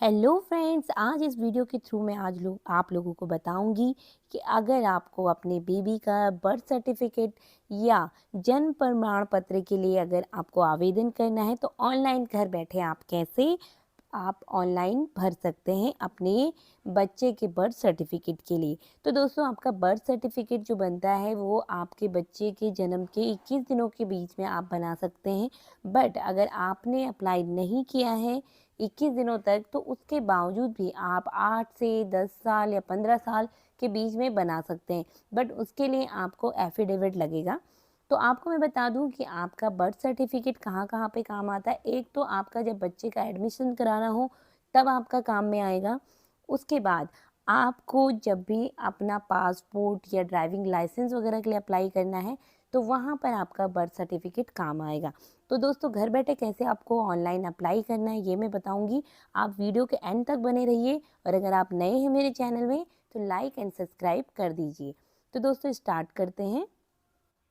Hello friends, आज इस video के थ्रू मैं आप लोगों को बताऊंगी कि अगर आपको अपने बेबी का बर्थ सर्टिफिकेट या जन्म प्रमाण पत्र के लिए अगर आपको आवेदन करना है तो ऑनलाइन घर बैठे आप ऑनलाइन भर सकते हैं अपने बच्चे के बर्थ सर्टिफिकेट के लिए। तो दोस्तों, आपका बर्थ सर्टिफिकेट जो बनता है वो आपके बच्चे के जन्म के 21 दिनों के बीच में आप बना सकते हैं। बट अगर आपने अप्लाई नहीं किया है 21 दिनों तक, तो उसके बावजूद भी आप 8 से 10 साल या 15 साल के बीच में बना सकते हैं। बट उसके लिए आपको एफिडेविट लगेगा। तो आपको मैं बता दूं कि आपका बर्थ सर्टिफिकेट कहाँ कहाँ पे काम आता है। एक तो आपका जब बच्चे का एडमिशन कराना हो तब आपका काम में आएगा। उसके बाद आपको जब भी अपना पासपोर्ट या ड्राइविंग लाइसेंस वगैरह के लिए अप्लाई करना है तो वहाँ पर आपका बर्थ सर्टिफिकेट काम आएगा। तो दोस्तों, घर बैठे कैसे आपको ऑनलाइन अप्लाई करना है ये मैं बताऊंगी। आप वीडियो के एंड तक बने रहिए और अगर आप नए हैं मेरे चैनल में तो लाइक एंड सब्सक्राइब कर दीजिए। तो दोस्तों, स्टार्ट करते हैं।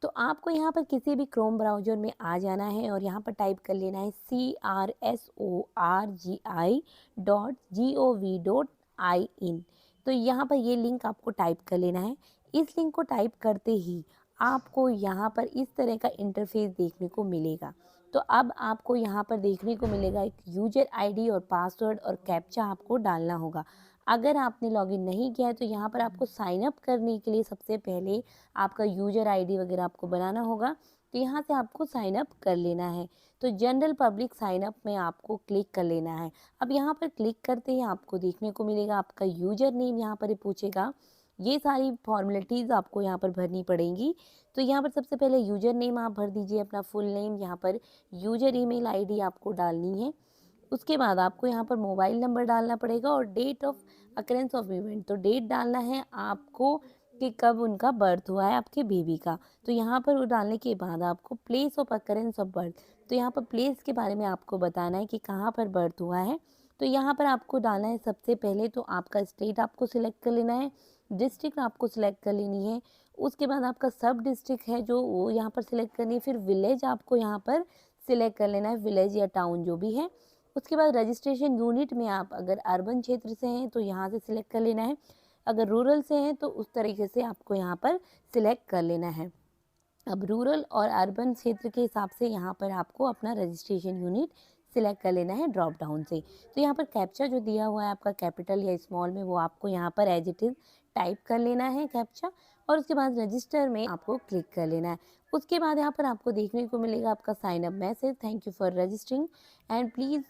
तो आपको यहाँ पर किसी भी क्रोम ब्राउज़र में आ जाना है और यहाँ पर टाइप कर लेना है crsorgi.gov.in। तो यहाँ पर ये लिंक आपको टाइप कर लेना है। इस लिंक को टाइप करते ही आपको यहाँ पर इस तरह का इंटरफेस देखने को मिलेगा। तो अब आपको यहाँ पर देखने को मिलेगा एक यूजर आईडी और पासवर्ड और कैप्चा आपको डालना होगा। अगर आपने लॉगिन नहीं किया है तो यहाँ पर आपको साइन अप करने के लिए सबसे पहले आपका यूजर आईडी वगैरह आपको बनाना होगा। तो यहाँ से आपको साइन अप कर लेना है। तो जनरल पब्लिक साइन अप में आपको क्लिक कर लेना है। अब यहाँ पर क्लिक करते ही आपको देखने को मिलेगा आपका यूजर नेम यहाँ पर पूछेगा। ये सारी फॉर्मेलिटीज़ आपको यहाँ पर भरनी पड़ेंगी। तो यहाँ पर सबसे पहले यूजर नेम आप भर दीजिए, अपना फुल नेम, यहाँ पर यूजर ईमेल आईडी आपको डालनी है। उसके बाद आपको यहाँ पर मोबाइल नंबर डालना पड़ेगा और date of occurrence of event, तो डेट डालना है आपको कि कब उनका बर्थ हुआ है आपके बेबी का। तो यहाँ पर वो डालने के बाद आपको place of occurrence of birth, तो यहाँ पर प्लेस के बारे में आपको बताना है कि कहाँ पर बर्थ हुआ है। तो यहाँ पर आपको डालना है सबसे पहले तो आपका स्टेट आपको सिलेक्ट कर लेना है, डिस्ट्रिक्ट आपको सिलेक्ट कर लेनी है। उसके बाद आपका सब डिस्ट्रिक्ट है जो वो यहाँ पर सिलेक्ट करनी है। फिर विलेज आपको यहाँ पर सिलेक्ट कर लेना है, विलेज या टाउन जो भी है। उसके बाद रजिस्ट्रेशन यूनिट में आप अगर अर्बन क्षेत्र से हैं तो यहाँ से सिलेक्ट कर लेना है, अगर रूरल से हैं तो उस तरीके से आपको यहाँ पर सिलेक्ट कर लेना है। अब रूरल और अर्बन क्षेत्र के हिसाब से यहाँ पर आपको अपना रजिस्ट्रेशन यूनिट सिलेक्ट कर लेना है ड्रॉप डाउन से। तो यहाँ पर कैप्चा जो दिया हुआ है आपका कैपिटल या स्मॉल में वो आपको यहाँ पर एज इट इज़ टाइप कर लेना है कैप्चा, और उसके बाद रजिस्टर में आपको क्लिक कर लेना है। उसके बाद यहाँ पर आपको देखने को मिलेगा आपका sign up message, thank you for registering and please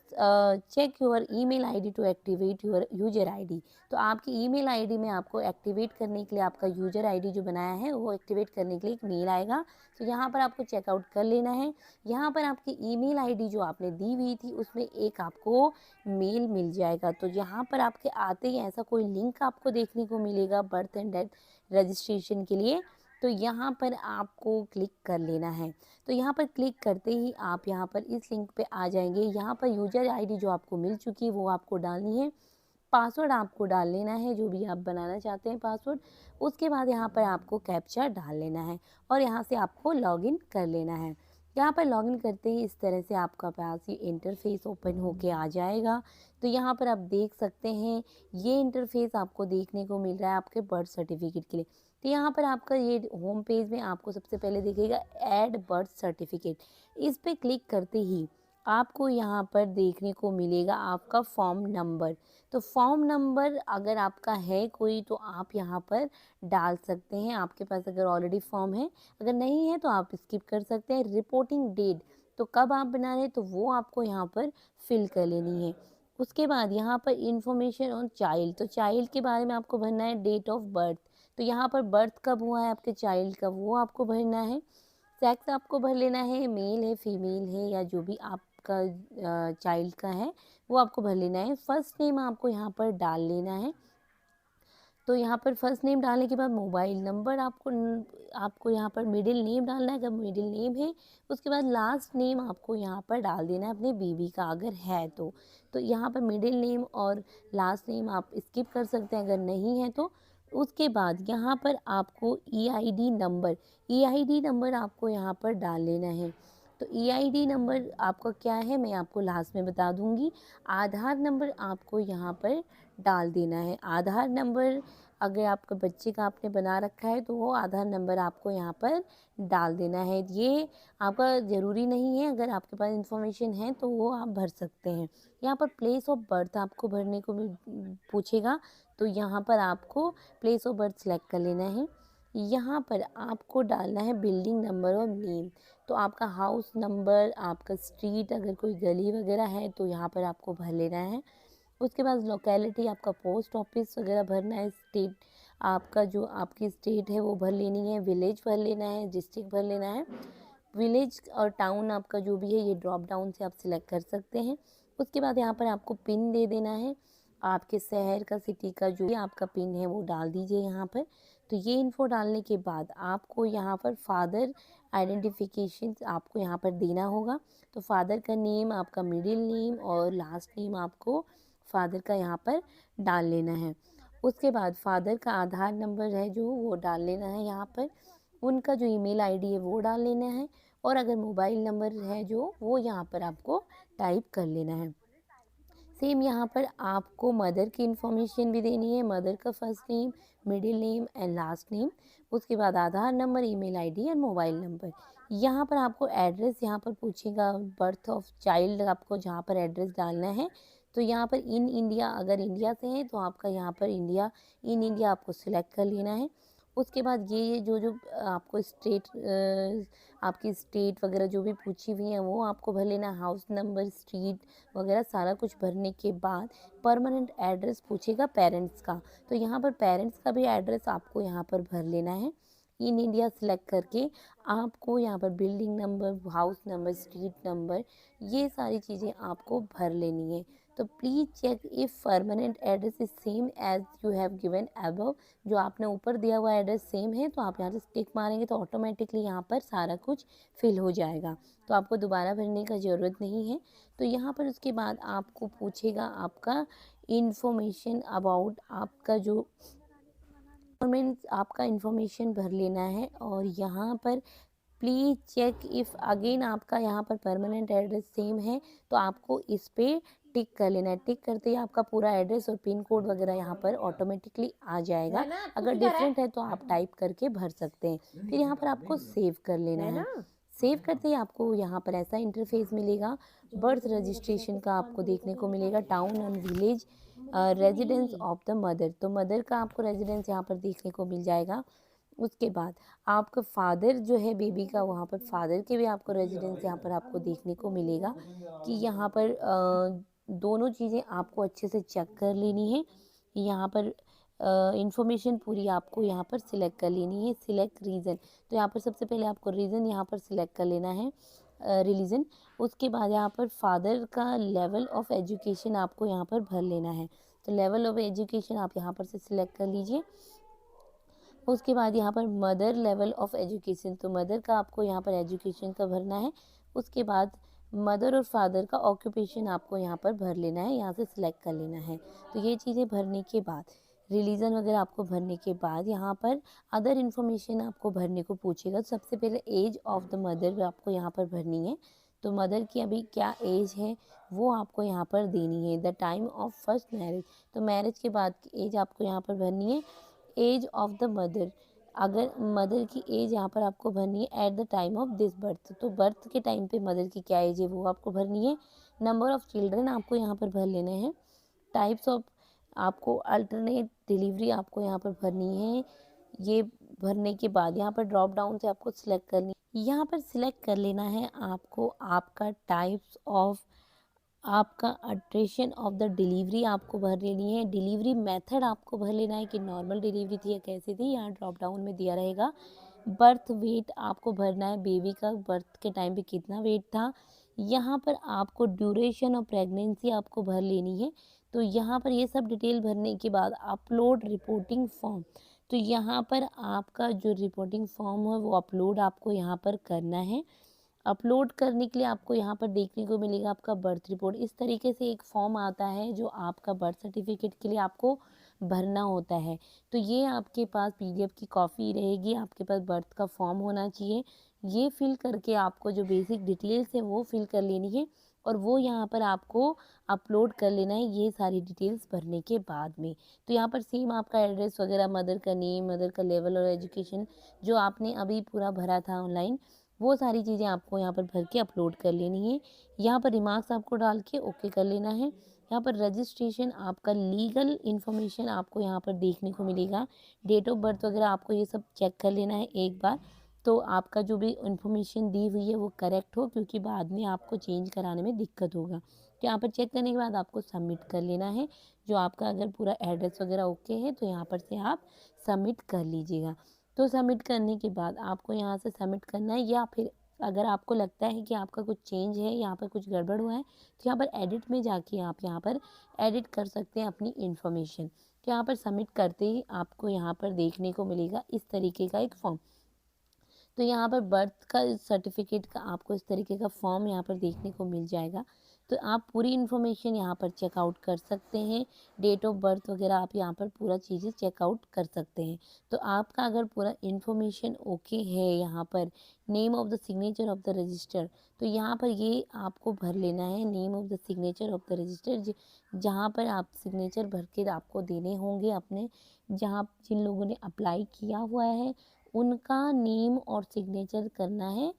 check your email ID to activate your user ID. तो आपकी ईमेल आईडी में आपको एक्टिवेट करने के लिए आपका यूजर आईडी जो बनाया है वो एक्टिवेट करने के लिए एक मेल आएगा। तो यहाँ पर आपको चेकआउट कर लेना है। यहाँ पर आपकी ईमेल आईडी जो आपने दी हुई थी उसमें एक आपको मेल मिल जाएगा। तो यहाँ पर आपके आते ही ऐसा कोई लिंक आपको देखने को मिलेगा बर्थ एंड डेथ रजिस्ट्रेशन के लिए। तो यहाँ पर आपको क्लिक कर लेना है। तो यहाँ पर क्लिक करते ही आप यहाँ पर इस लिंक पे आ जाएंगे। यहाँ पर यूजर आईडी जो आपको मिल चुकी है वो आपको डालनी है, पासवर्ड आपको डाल लेना है जो भी आप बनाना चाहते हैं पासवर्ड। उसके बाद यहाँ पर आपको कैप्चा डाल लेना है और यहाँ से आपको लॉगिन कर लेना है। यहाँ पर लॉगिन करते ही इस तरह से आपका पास ये इंटरफेस ओपन होके आ जाएगा। तो यहाँ पर आप देख सकते हैं ये इंटरफेस आपको देखने को मिल रहा है आपके बर्थ सर्टिफिकेट के लिए। तो यहाँ पर आपका ये होम पेज में आपको सबसे पहले दिखेगा ऐड बर्थ सर्टिफिकेट। इस पर क्लिक करते ही आपको यहाँ पर देखने को मिलेगा आपका फॉर्म नंबर। तो फॉर्म नंबर अगर आपका है कोई तो आप यहाँ पर डाल सकते हैं, आपके पास अगर ऑलरेडी फॉर्म है। अगर नहीं है तो आप स्किप कर सकते हैं। रिपोर्टिंग डेट, तो कब आप बना रहे हैं तो वो आपको यहाँ पर फिल कर लेनी है। उसके बाद यहाँ पर इंफॉर्मेशन ऑन चाइल्ड, तो चाइल्ड के बारे में आपको भरना है डेट ऑफ बर्थ। तो यहाँ पर बर्थ कब हुआ है आपके चाइल्ड का वो आपको भरना है। सेक्स आपको भर लेना है, मेल है फीमेल है या जो भी आपका चाइल्ड का है वो आपको भर लेना है। फर्स्ट नेम आपको यहाँ पर डाल लेना है। तो यहाँ पर फर्स्ट नेम डालने के बाद मोबाइल नंबर आपको यहाँ पर मिडिल नेम डालना है अगर मिडिल नेम है। उसके बाद लास्ट नेम आपको यहाँ पर डाल देना है अपने बेबी का अगर है तो यहाँ पर मिडिल नेम और लास्ट नेम आप स्किप कर सकते हैं अगर नहीं है तो। उसके बाद यहाँ पर आपको ईआईडी नंबर आपको यहाँ पर डाल लेना है। तो ईआईडी नंबर आपका क्या है मैं आपको लास्ट में बता दूँगी। आधार नंबर आपको यहाँ पर डाल देना है। आधार नंबर अगर आपके बच्चे का आपने बना रखा है तो वो आधार नंबर आपको यहाँ पर डाल देना है। ये आपका ज़रूरी नहीं है, अगर आपके पास इन्फॉर्मेशन है तो वो आप भर सकते हैं। यहाँ पर प्लेस ऑफ बर्थ आपको भरने को पूछेगा, तो यहाँ पर आपको प्लेस ऑफ बर्थ सेलेक्ट कर लेना है। यहाँ पर आपको डालना है बिल्डिंग नंबर और नेम। तो आपका हाउस नंबर, आपका स्ट्रीट, अगर कोई गली वगैरह है तो यहाँ पर आपको भर लेना है। उसके बाद लोकेलिटी, आपका पोस्ट ऑफिस वगैरह भरना है। स्टेट, आपका जो आपकी स्टेट है वो भर लेनी है। विलेज भर लेना है, डिस्ट्रिक्ट भर लेना है। विलेज और टाउन आपका जो भी है ये ड्रॉप डाउन से आप सिलेक्ट कर सकते हैं। उसके बाद यहाँ पर आपको पिन दे देना है। आपके शहर का, सिटी का जो भी आपका पिन है वो डाल दीजिए यहाँ पर। तो ये इन्फो डालने के बाद आपको यहाँ पर फादर आइडेंटिफिकेशन आपको यहाँ पर देना होगा। तो फादर का नेम, आपका मिडिल नेम और लास्ट नेम आपको फादर का यहाँ पर डाल लेना है। उसके बाद फादर का आधार नंबर है जो वो डाल लेना है यहाँ पर। उनका जो ईमेल आईडी है वो डाल लेना है। और अगर मोबाइल नंबर है जो वो यहाँ पर आपको टाइप कर लेना है। सेम यहाँ पर आपको मदर की इन्फॉर्मेशन भी देनी है। मदर का first name, middle name and last name. उसके बाद Aadhaar number, email ID and mobile number. यहाँ पर आपको एड्रेस यहाँ पर पूछेगा, बर्थ ऑफ चाइल्ड आपको जहाँ पर एड्रेस डालना है। तो यहाँ पर इन इंडिया, अगर इंडिया से है तो आपका यहाँ पर इंडिया, इन इंडिया आपको सिलेक्ट कर लेना है। उसके बाद ये जो जो आपको स्टेट, आपकी स्टेट वगैरह जो भी पूछी हुई हैं वो आपको भर लेना। हाउस नंबर, स्ट्रीट वगैरह सारा कुछ भरने के बाद परमानेंट एड्रेस पूछेगा पेरेंट्स का। तो यहाँ पर पेरेंट्स का भी एड्रेस आपको यहाँ पर भर लेना है। इन इंडिया सेलेक्ट करके आपको यहाँ पर building number, house number, street number, ये सारी चीज़ें आपको भर लेनी है। तो please check if permanent address is same as you have given above. जो आपने ऊपर दिया हुआ एड्रेस सेम है तो आप यहाँ से टिक मारेंगे तो ऑटोमेटिकली यहाँ पर सारा कुछ फिल हो जाएगा। तो आपको दोबारा भरने का ज़रूरत नहीं है। तो यहाँ पर उसके बाद आपको पूछेगा आपका इन्फॉर्मेशन अबाउट, आपका जो आपका इन्फॉर्मेशन भर लेना है। और यहाँ पर प्लीज़ चेक इफ़, अगेन आपका यहाँ पर परमानेंट एड्रेस सेम है तो आपको इस पे टिक कर लेना है। टिक करते ही आपका पूरा एड्रेस और पिन कोड वगैरह यहाँ पर ऑटोमेटिकली आ जाएगा। अगर डिफरेंट है तो आप टाइप करके भर सकते हैं। फिर यहाँ पर आपको सेव कर लेना है। सेव करते ही आपको यहाँ पर ऐसा इंटरफेस मिलेगा। बर्थ रजिस्ट्रेशन का आपको देखने को मिलेगा। Town and village, residence of the mother, तो मदर का आपको रेजिडेंस यहाँ पर देखने को मिल जाएगा। उसके बाद आपका फादर जो है बेबी का, वहाँ पर फादर के भी आपको रेजिडेंस यहाँ पर आपको देखने को मिलेगा। कि यहाँ पर दोनों चीज़ें आपको अच्छे से चेक कर लेनी है। यहाँ पर इंफॉर्मेशन पूरी आपको यहाँ पर सिलेक्ट कर लेनी है। सिलेक्ट रीज़न, तो यहाँ पर सबसे पहले आपको रीज़न यहाँ पर सिलेक्ट कर लेना है, रिलीजन। उसके बाद यहाँ पर फादर का लेवल ऑफ एजुकेशन आपको यहाँ पर भर लेना है। तो लेवल ऑफ एजुकेशन आप यहाँ पर से सिलेक्ट कर लीजिए। उसके बाद यहाँ पर मदर लेवल ऑफ एजुकेशन, तो मदर का आपको यहाँ पर एजुकेशन का भरना है। उसके बाद मदर और फादर का ऑक्यूपेशन आपको यहाँ पर भर लेना है, यहाँ से सिलेक्ट कर लेना है। तो ये चीज़ें भरने के बाद, रिलीजन वगैरह आपको भरने के बाद यहाँ पर अदर इन्फॉर्मेशन आपको भरने को पूछेगा। तो सबसे पहले एज ऑफ द मदर आपको यहाँ पर भरनी है। तो मदर की अभी क्या एज है वो आपको यहाँ पर देनी है। The time of first marriage, तो मैरिज के बाद की एज आपको यहाँ पर भरनी है। एज ऑफ द मदर, अगर मदर की एज यहाँ पर आपको भरनी है at the time of this birth, तो बर्थ के टाइम पे मदर की क्या एज है वो आपको भरनी है। नंबर ऑफ़ चिल्ड्रन आपको यहाँ पर भर लेने हैं। टाइप्स ऑफ, आपको अल्टरनेट डिलीवरी आपको यहाँ पर भरनी है। ये भरने के बाद यहाँ पर ड्रॉप डाउन से आपको सिलेक्ट करनी, यहाँ पर सिलेक्ट कर लेना है आपको आपका टाइप्स ऑफ, आपका अल्ट्रेशन ऑफ द डिलीवरी आपको भर लेनी है। डिलीवरी मेथड आपको भर लेना है कि नॉर्मल डिलीवरी थी या कैसी थी, यहाँ ड्रॉप डाउन में दिया रहेगा। बर्थ वेट आपको भरना है, बेबी का बर्थ के टाइम पे कितना वेट था। यहाँ पर आपको ड्यूरेशन ऑफ प्रेगनेंसी आपको भर लेनी है। तो यहाँ पर ये सब डिटेल भरने के बाद अपलोड रिपोर्टिंग फॉर्म, तो यहाँ पर आपका जो रिपोर्टिंग फॉर्म है वो अपलोड आपको यहाँ पर करना है। अपलोड करने के लिए आपको यहाँ पर देखने को मिलेगा आपका बर्थ रिपोर्ट। इस तरीके से एक फॉर्म आता है जो आपका बर्थ सर्टिफिकेट के लिए आपको भरना होता है। तो ये आपके पास पीडीएफ की कॉपी रहेगी, आपके पास बर्थ का फॉर्म होना चाहिए। ये फिल करके आपको जो बेसिक डिटेल्स है वो फिल कर लेनी है और वो यहाँ पर आपको अपलोड कर लेना है ये सारी डिटेल्स भरने के बाद में। तो यहाँ पर सेम आपका एड्रेस वगैरह, मदर का नेम, मदर का लेवल और एजुकेशन जो आपने अभी पूरा भरा था ऑनलाइन, वो सारी चीज़ें आपको यहाँ पर भर के अपलोड कर लेनी है। यहाँ पर रिमार्क्स आपको डाल के ओके कर लेना है। यहाँ पर रजिस्ट्रेशन आपका लीगल इन्फॉर्मेशन आपको यहाँ पर देखने को मिलेगा। डेट ऑफ बर्थ वगैरह आपको ये सब चेक कर लेना है एक बार, तो आपका जो भी इन्फॉर्मेशन दी हुई है वो करेक्ट हो, क्योंकि बाद में आपको चेंज कराने में दिक्कत होगा। तो यहाँ पर चेक करने के बाद आपको सबमिट कर लेना है। जो आपका अगर पूरा एड्रेस वगैरह ओके है तो यहाँ पर से आप सबमिट कर लीजिएगा। तो सबमिट करने के बाद आपको यहाँ से सबमिट करना है, या फिर अगर आपको लगता है कि आपका कुछ चेंज है, यहाँ पर कुछ गड़बड़ हुआ है, तो यहाँ पर एडिट में जाके आप यहाँ पर एडिट कर सकते हैं अपनी इन्फॉर्मेशन। तो यहाँ पर सबमिट करते ही आपको यहाँ पर देखने को मिलेगा इस तरीके का एक फॉर्म। तो यहाँ पर बर्थ का सर्टिफिकेट का आपको इस तरीके का फॉर्म यहाँ पर देखने को मिल जाएगा। तो आप पूरी इन्फॉर्मेशन यहाँ पर चेकआउट कर सकते हैं। डेट ऑफ बर्थ वगैरह आप यहाँ पर पूरा चीज़ें चेकआउट कर सकते हैं। तो आपका अगर पूरा इन्फॉर्मेशन ओके है, यहाँ पर name of the signature of the register, तो यहाँ पर ये आपको भर लेना है, name of the signature of the register, जहाँ पर आप सिग्नेचर भर के आपको देने होंगे अपने, जहाँ जिन लोगों ने अप्लाई किया हुआ है उनका नेम और सिग्नेचर करना है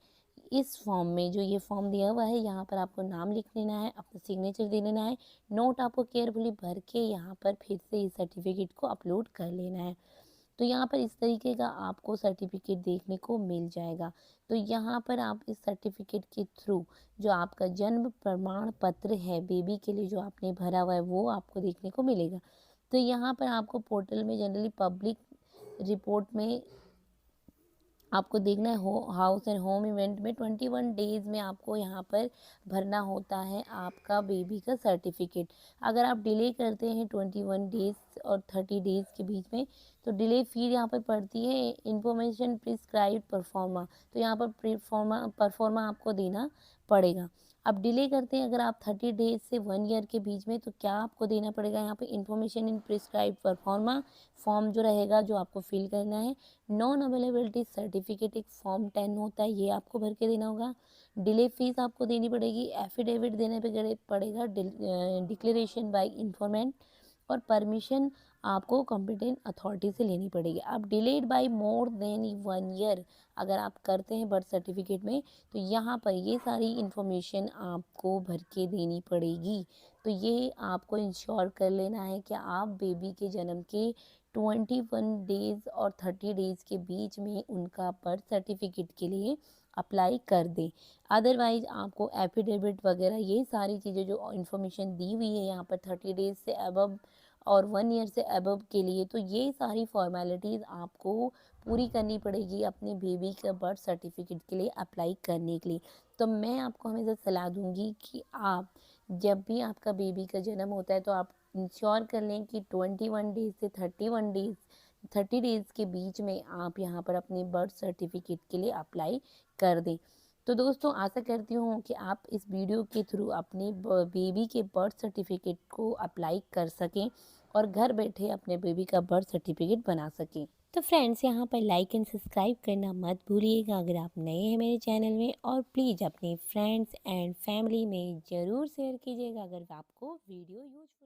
इस फॉर्म में। जो ये फॉर्म दिया हुआ है यहाँ पर आपको नाम लिख लेना है, अपना सिग्नेचर दे लेना है, नोट आपको केयरफुली भर के यहाँ पर फिर से इस सर्टिफिकेट को अपलोड कर लेना है। तो यहाँ पर इस तरीके का आपको सर्टिफिकेट देखने को मिल जाएगा। तो यहाँ पर आप इस सर्टिफिकेट के थ्रू जो आपका जन्म प्रमाण पत्र है बेबी के लिए जो आपने भरा हुआ है वो आपको देखने को मिलेगा। तो यहाँ पर आपको पोर्टल में जनरली पब्लिक रिपोर्ट में आपको देखना है हाउस एंड होम इवेंट में 21 डेज़ में आपको यहाँ पर भरना होता है आपका बेबी का सर्टिफिकेट। अगर आप डिले करते हैं 21 डेज़ और 30 डेज़ के बीच में, तो डिले फी यहाँ पर पड़ती है इंफॉर्मेशन प्रिस्क्राइब्ड परफॉर्मा। तो यहाँ पर परफॉर्मा आपको देना पड़ेगा। अब डिले करते हैं अगर आप 30 डेज से 1 ईयर के बीच में, तो क्या आपको देना पड़ेगा यहाँ पे information in prescribe pro forma form जो रहेगा जो आपको फिल करना है। नॉन अवेलेबिलिटी सर्टिफिकेट एक फॉर्म 10 होता है, ये आपको भर के देना होगा। डिले फीस आपको देनी पड़ेगी, एफिडेविट देने पे पड़ेगा, डिक्लेरेशन बाय इन्फॉर्मेंट और परमिशन आपको कॉम्पिटेंट अथॉरिटी से लेनी पड़ेगी। अब delayed by more than 1 year अगर आप करते हैं बर्थ सर्टिफिकेट में, तो यहाँ पर ये सारी इन्फॉर्मेशन आपको भर के देनी पड़ेगी। तो ये आपको इंश्योर कर लेना है कि आप बेबी के जन्म के 21 डेज़ और 30 डेज़ के बीच में उनका बर्थ सर्टिफिकेट के लिए अप्लाई कर दें। अदरवाइज़ आपको एफिडेविट वगैरह ये सारी चीज़ें जो इन्फॉर्मेशन दी हुई है यहाँ पर 30 डेज़ से अबव और 1 ईयर से अबव के लिए, तो ये सारी फॉर्मेलिटीज़ आपको पूरी करनी पड़ेगी अपने बेबी का बर्थ सर्टिफिकेट के लिए अप्लाई करने के लिए। तो मैं आपको हमेशा सलाह दूंगी कि आप जब भी आपका बेबी का जन्म होता है तो आप इंश्योर कर लें कि 21 डेज़ से 30 डेज़ के बीच में आप यहाँ पर अपने बर्थ सर्टिफिकेट के लिए अप्लाई कर दें। तो दोस्तों आशा करती हूँ कि आप इस वीडियो के थ्रू अपने बेबी के बर्थ सर्टिफिकेट को अप्लाई कर सकें और घर बैठे अपने बेबी का बर्थ सर्टिफिकेट बना सकें। तो फ्रेंड्स यहाँ पर लाइक एंड सब्सक्राइब करना मत भूलिएगा अगर आप नए हैं मेरे चैनल में, और प्लीज़ अपने फ्रेंड्स एंड फैमिली में ज़रूर शेयर कीजिएगा अगर आपको वीडियो यूजफुल